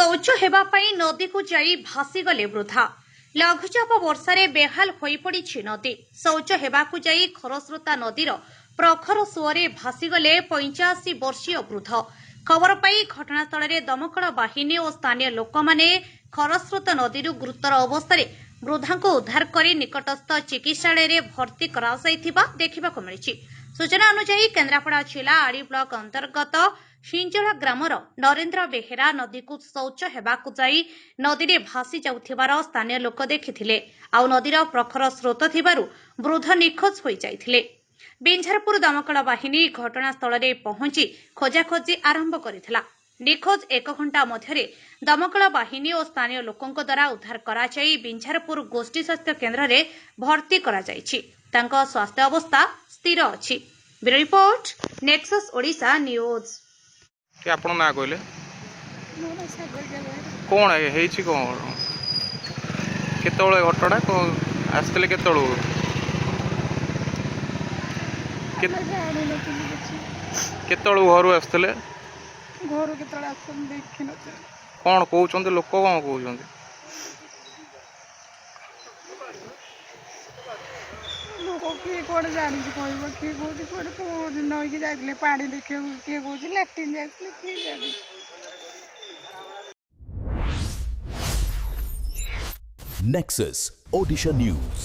शौच हेबापाई नदी को जाई भासीगले वृद्धा लघुचाप वर्षारे बेहाल होई पड़ी नदी शौच हेबाकु जाई खरस्रोता नदीर प्रखर सुअरे भासीगले 85 वर्षीय वृद्ध खबर पाई घटनास्थल में दमकल बाहिनी और स्थानीय लोक माने खरस्रोत नदी गुरुतर अवस्था वृद्धा को उद्धार कर निकटस्थ चिकित्सालय भर्ती देखा मिली। सूचना अनुसार केन्द्रापड़ा जिला आड़ी ब्लॉक अंतर्गत हिंजला ग्रामर नरेन्द्र बेहेरा नदी को शौच हेबाकु जाई नदी में भासी जाउथिबार स्थानीय लोक देखिथिले आउ नदीर प्रखर स्रोत थिबारु वृद्ध निखोज होई जाइथिले। बिंझारपुर दमकल बाहिनी घटनास्थल में पहुंची खोजाखोजी आरंभ करथिला। निखोज 1 घंटा मध्यरे दमकल बाहिनी और स्थानीय लोकों द्वारा उद्धार कराई बिंझारपुर गोष्ठी स्वास्थ्य केन्द्र में भर्ती कराଯାଇଛି। तांको स्वास्थ्य अवस्था स्थिर अछि। Bureau report nexus Odisha news. कि आपण ना कहले कोन हेछि कोन केतोळे घटना को आस्तले केतोळु केतोळु घरु आस्तले घर केतोळे आसन देखि न कोन कहउचंते लोक कोन कहउचंते लोक किए कोड जानि कहबो किए कोडी कोड को नई के जाइले पानी देखे किए कोजी लैट्रिन जाइले किए जानि। Nexus Odisha News।